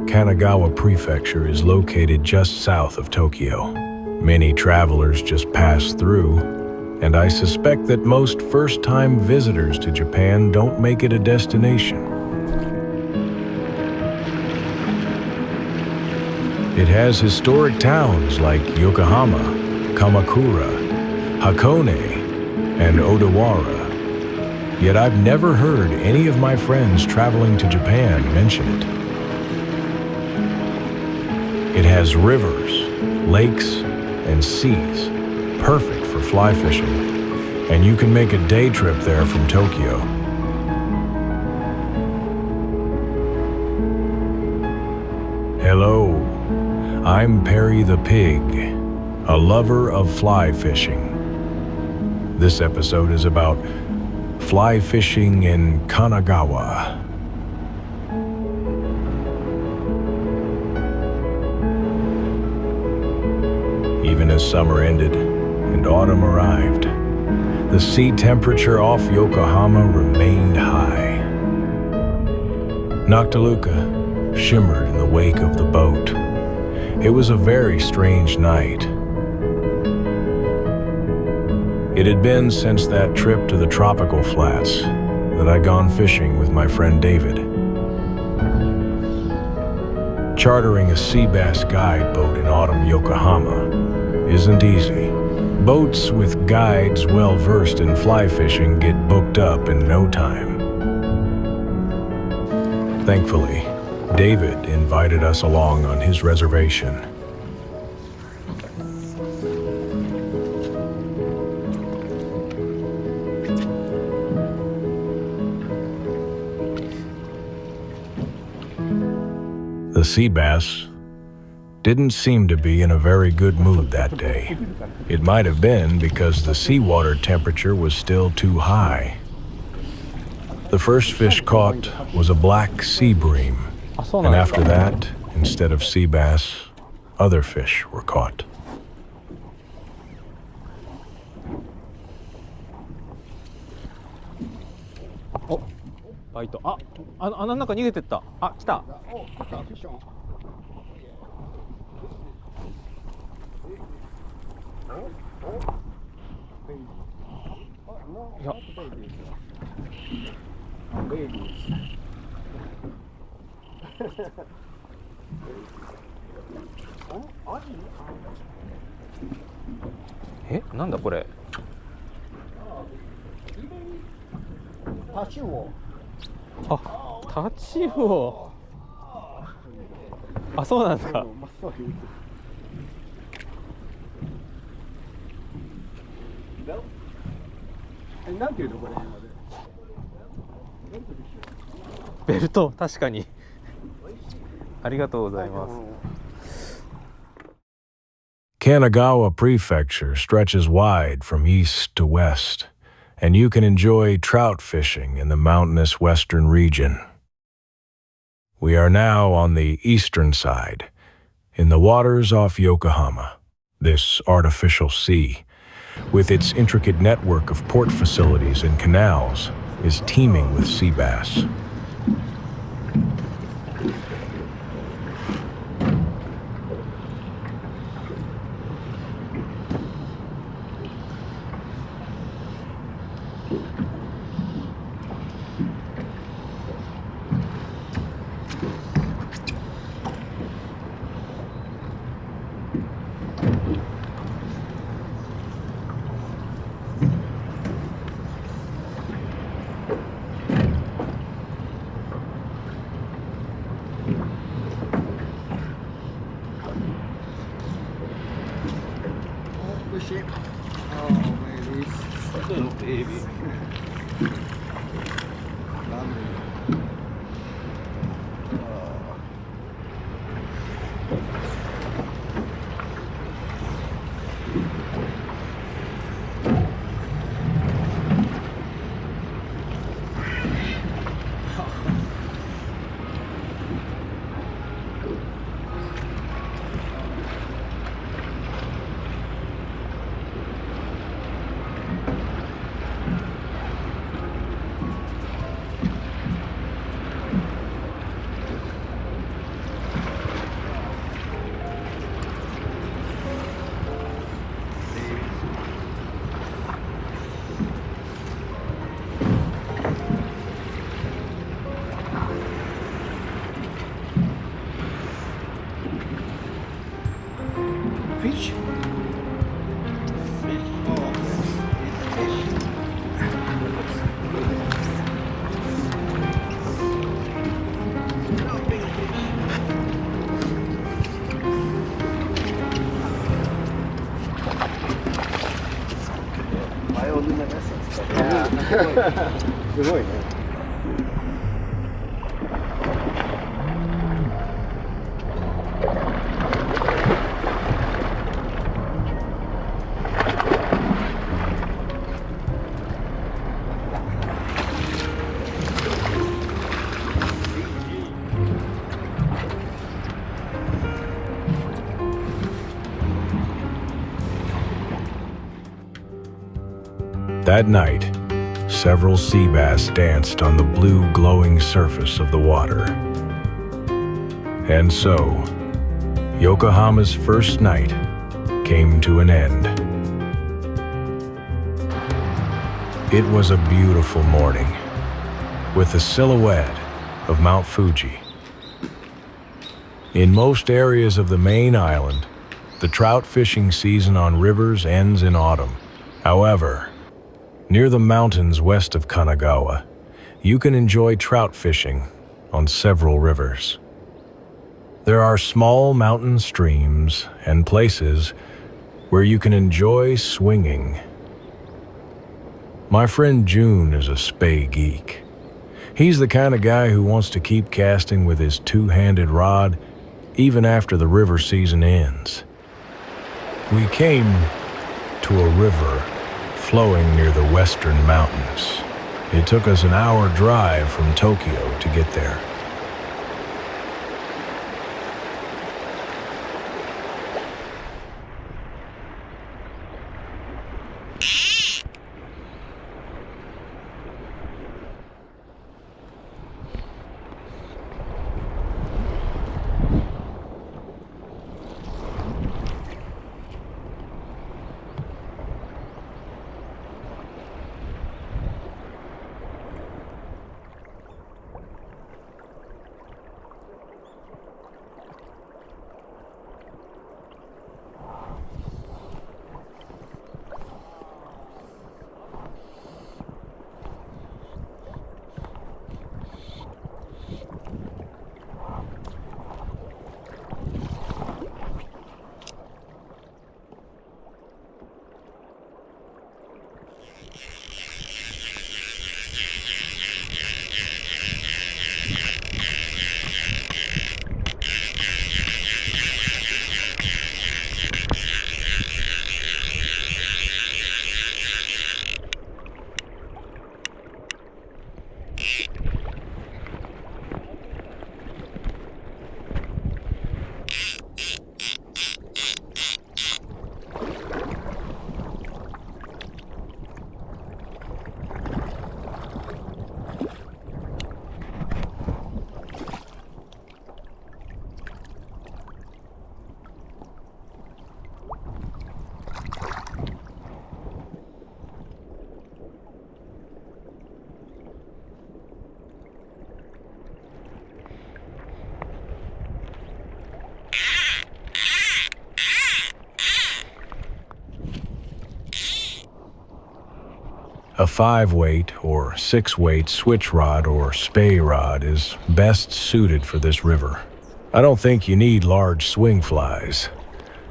Kanagawa Prefecture is located just south of Tokyo. Many travelers just pass through, and I suspect that most first-time visitors to Japan don't make it a destination. It has historic towns like Yokohama, Kamakura, Hakone, and Odawara. Yet I've never heard any of my friends traveling to Japan mention it. It has rivers, lakes, and seas, perfect for fly fishing, and you can make a day trip there from Tokyo. Hello, I'm Perry the Pig, a lover of fly fishing. This episode is about fly fishing in Kanagawa. Even as summer ended and autumn arrived, the sea temperature off Yokohama remained high. Noctiluca shimmered in the wake of the boat. It was a very strange night. It had been since that trip to the tropical flats that I'd gone fishing with my friend David. Chartering a sea bass guide boat in autumn Yokohama isn't easy. Boats with guides well versed in fly fishing get booked up in no time. Thankfully, David invited us along on his reservation. The sea bass didn't seem to be in a very good mood that day. It might have been because the seawater temperature was still too high. The first fish caught was a black sea bream, and after that, instead of sea bass, other fish were caught. Oh, バイト。穴の中逃げてった。来た。いや。なんだこれ。タチウオ。タチウオ。そうなんですか。なんていうのこれ。ベルト、確かに。ありがとうございます。Kanagawa Prefecture stretches wide from east to west, and you can enjoy trout fishing in the mountainous western region. We are now on the eastern side, in the waters off Yokohama, this artificial sea, with its intricate network of port facilities and canals, is teeming with sea bass. Baby. essence とかすごいね。That night, several sea bass danced on the blue glowing surface of the water. And so, Yokohama's first night came to an end. It was a beautiful morning, with the silhouette of Mount Fuji. In most areas of the main island, the trout fishing season on rivers ends in autumn. However, near the mountains west of Kanagawa, you can enjoy trout fishing on several rivers. There are small mountain streams and places where you can enjoy swinging. My friend June is a spey geek. He's the kind of guy who wants to keep casting with his two-handed rod even after the river season ends. We came to a river flowing near the western mountains. It took us an hour drive from Tokyo to get there. A 5-weight or 6-weight switch rod or spey rod is best suited for this river. I don't think you need large swing flies.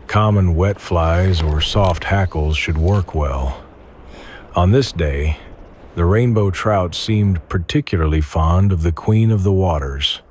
Common wet flies or soft hackles should work well. On this day, the rainbow trout seemed particularly fond of the queen of the waters.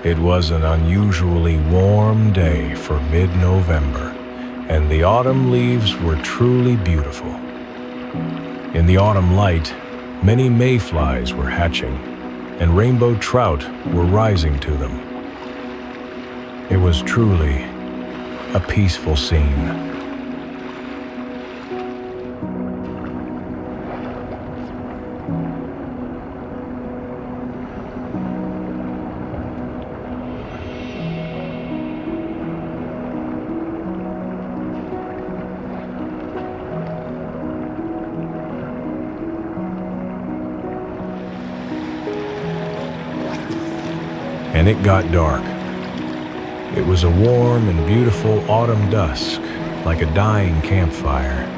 It was an unusually warm day for mid-November, and the autumn leaves were truly beautiful. In the autumn light, many mayflies were hatching, and rainbow trout were rising to them. It was truly a peaceful scene. And it got dark. It was a warm and beautiful autumn dusk, like a dying campfire.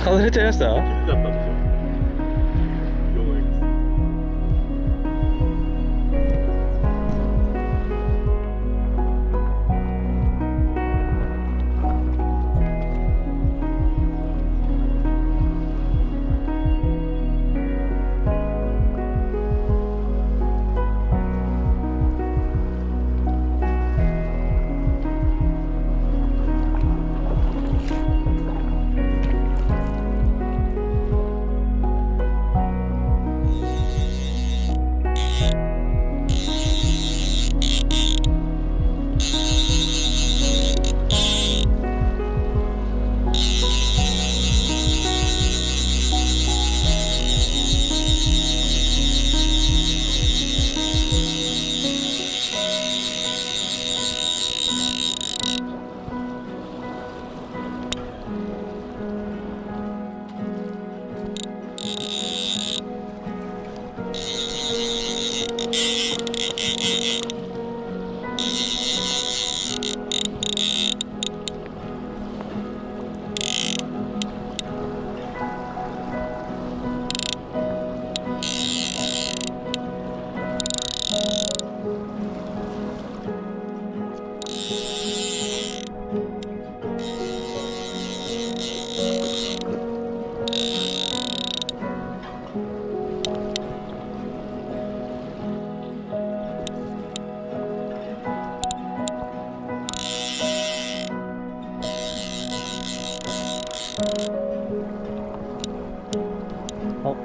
外れちゃいました？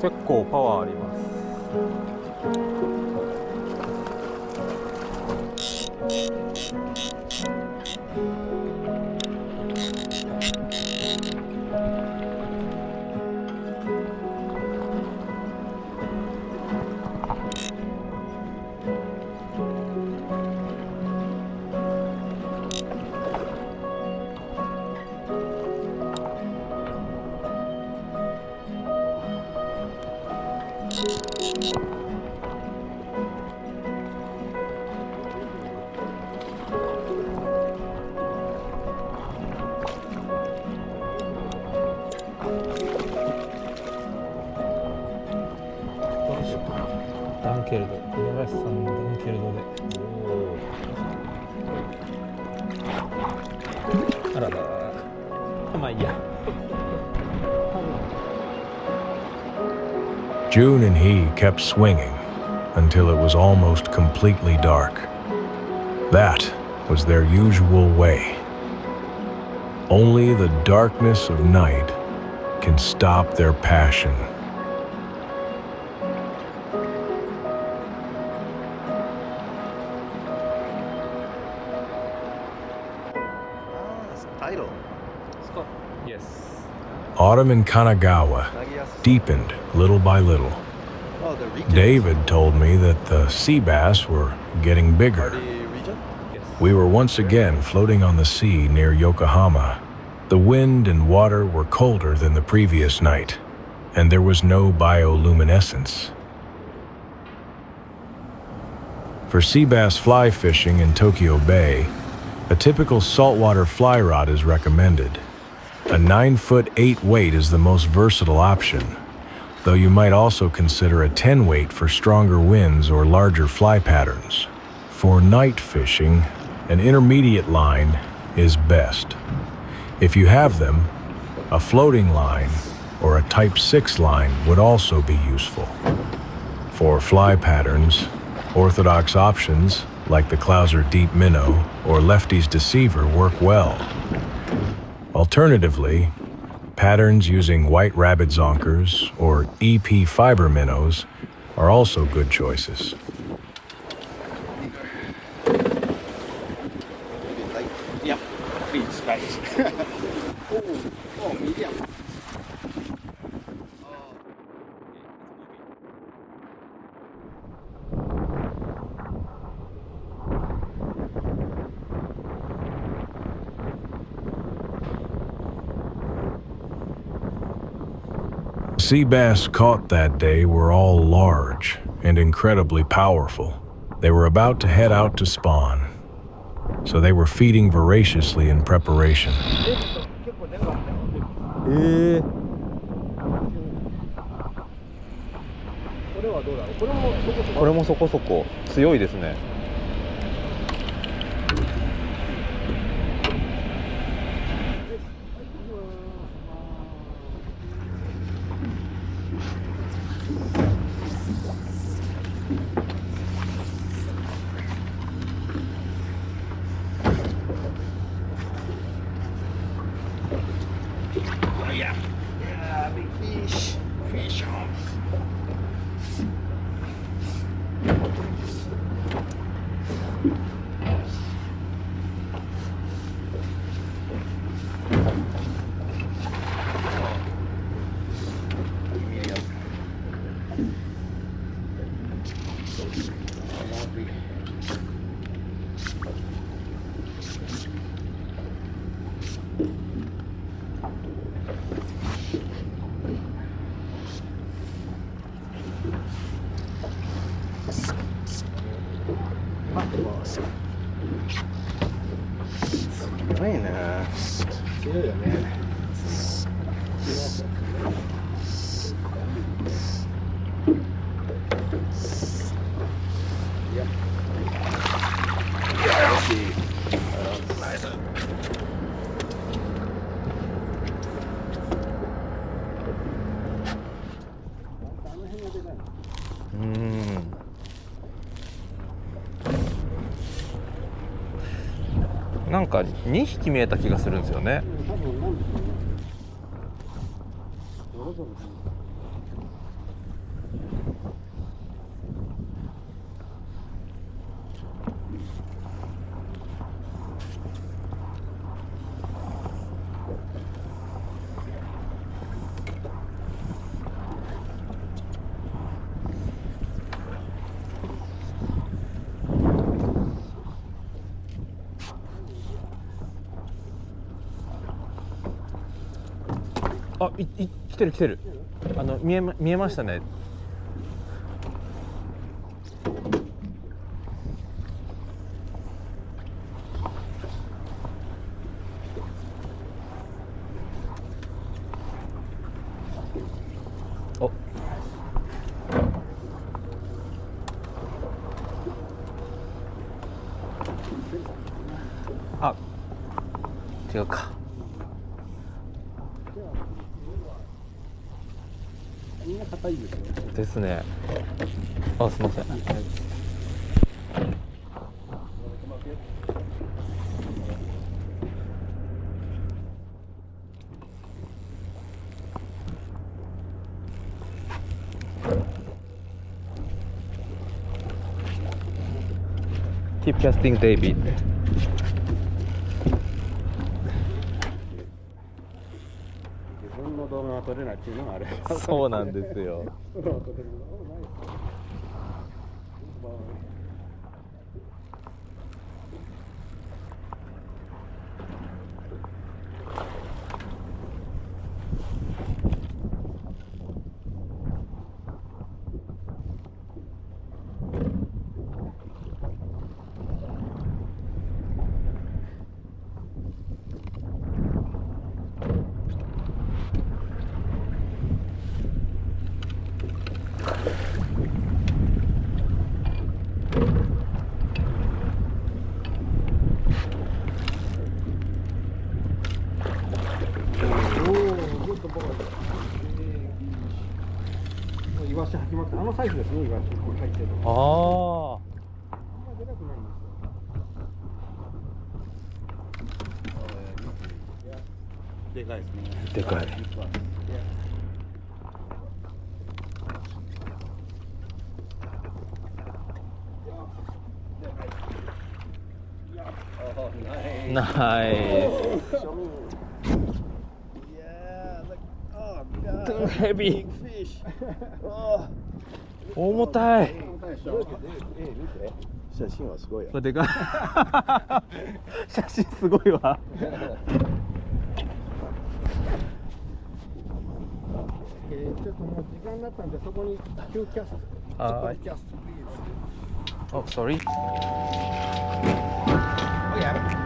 結構パワーあります。あららら。まあいいや。June and he kept swinging until it was almost completely dark. That was their usual way. Only the darkness of night can stop their passion. Title. Yes. Autumn in Kanagawa deepened little by little. Oh, the region. David told me that the sea bass were getting bigger. The region? Yes. We were once again floating on the sea near Yokohama. The wind and water were colder than the previous night, and there was no bioluminescence. For sea bass fly fishing in Tokyo Bay, a typical saltwater fly rod is recommended. A 9-foot 8 weight is the most versatile option, though you might also consider a 10 weight for stronger winds or larger fly patterns. For night fishing, an intermediate line is best. If you have them, a floating line or a Type 6 line would also be useful. For fly patterns, orthodox options like the Clouser Deep Minnow or Lefty's Deceiver work well. Alternatively, patterns using white rabbit zonkers or EP fiber minnows are also good choices. Yeah, please, guys. Oh, medium. Sea bass caught that day were all large and incredibly powerful. They were about to head out to spawn, so they were feeding voraciously in preparation. これもそこそこ強いですね。Yeah, big fish. Fish on. Medium. Boss. すごいな。すごいよね。Yep. Yeah, let's see. Nice. なんか2匹見えた気がするんですよね。あ、来てる来てる。見えましたね。お。あ、違うか。みんな硬いですね。ですね。あ、すいません。Keep casting, David. 自分の動画が撮れないっていうのがあれ。そうなんですよ。イワシ吐きまくって、あのサイズですね、イワシ吐いてる。ああ。あんまりでかくないんですよ。でかいですね。でかい。ナイス。Too heavy. 重たい。写真はすごいよ。これでかい。写真すごいわ。ちょっともう時間になったんで、そこに急キャスト。はい。キャスト、please. Oh, sorry. Oh, yeah.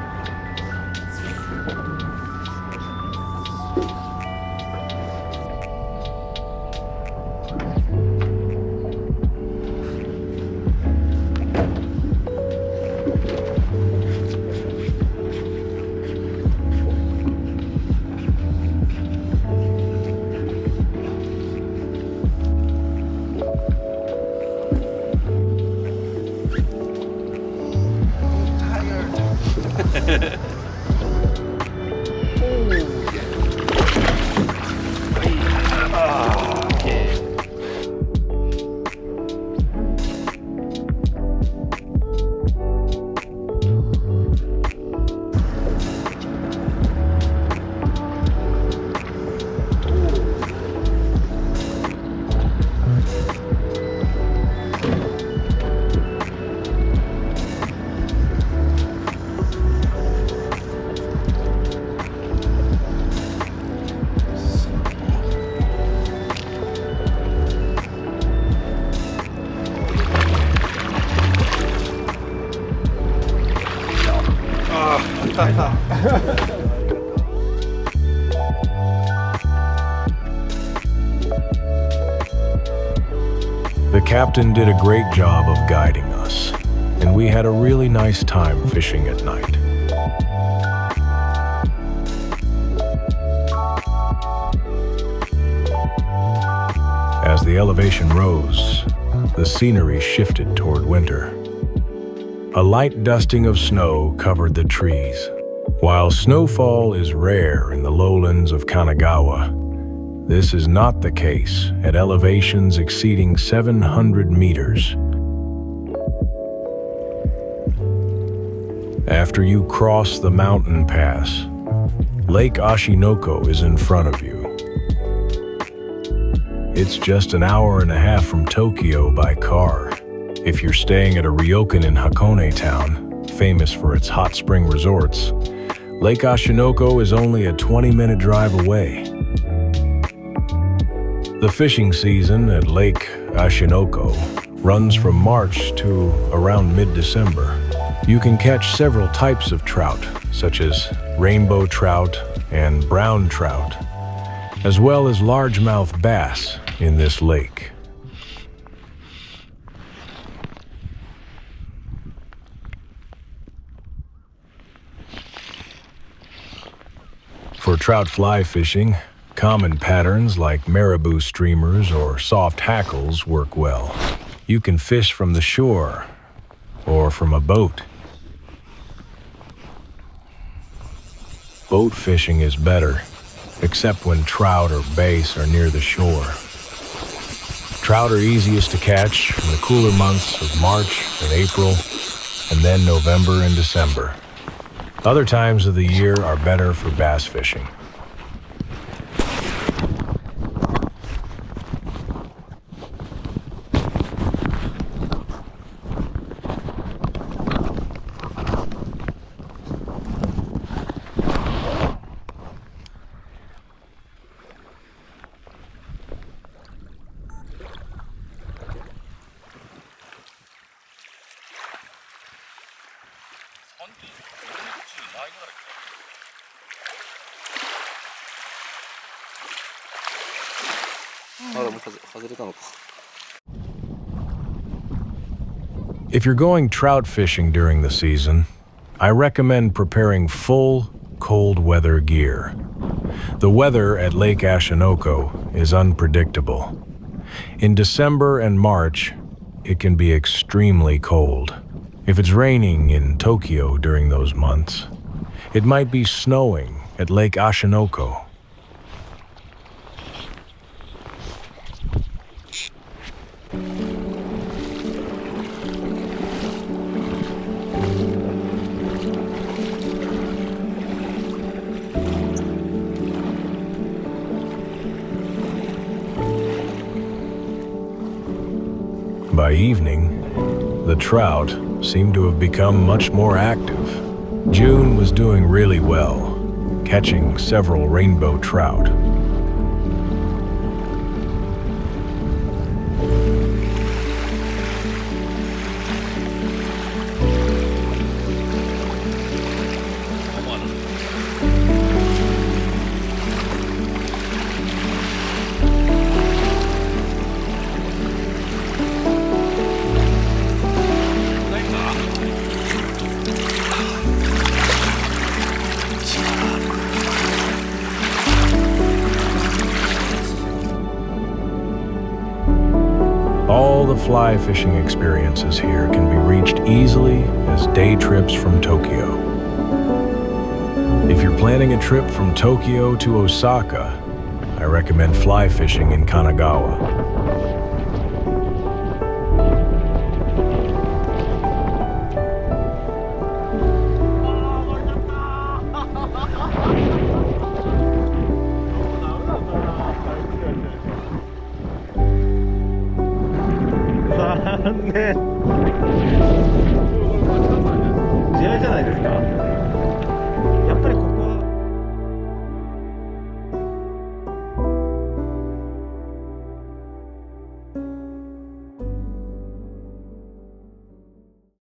The captain did a great job of guiding us, and we had a really nice time fishing at night. As the elevation rose, the scenery shifted toward winter. A light dusting of snow covered the trees. While snowfall is rare in the lowlands of Kanagawa, this is not the case at elevations exceeding 700 meters. After you cross the mountain pass, Lake Ashinoko is in front of you. It's just an hour and a half from Tokyo by car. If you're staying at a ryokan in Hakone town, famous for its hot spring resorts, Lake Ashinoko is only a 20-minute drive away. The fishing season at Lake Ashinoko runs from March to around mid-December. You can catch several types of trout, such as rainbow trout and brown trout, as well as largemouth bass in this lake. For trout fly fishing, common patterns like marabou streamers or soft hackles work well. You can fish from the shore or from a boat. Boat fishing is better, except when trout or bass are near the shore. Trout are easiest to catch in the cooler months of March and April, and then November and December. Other times of the year are better for bass fishing. If you're going trout fishing during the season, I recommend preparing full, cold weather gear. The weather at Lake Ashinoko is unpredictable. In December and March, it can be extremely cold. If it's raining in Tokyo during those months, it might be snowing at Lake Ashinoko. By evening, the trout seemed to have become much more active. June was doing really well, catching several rainbow trout. All the fly fishing experiences here can be reached easily as day trips from Tokyo. If you're planning a trip from Tokyo to Osaka, I recommend fly fishing in Kanagawa.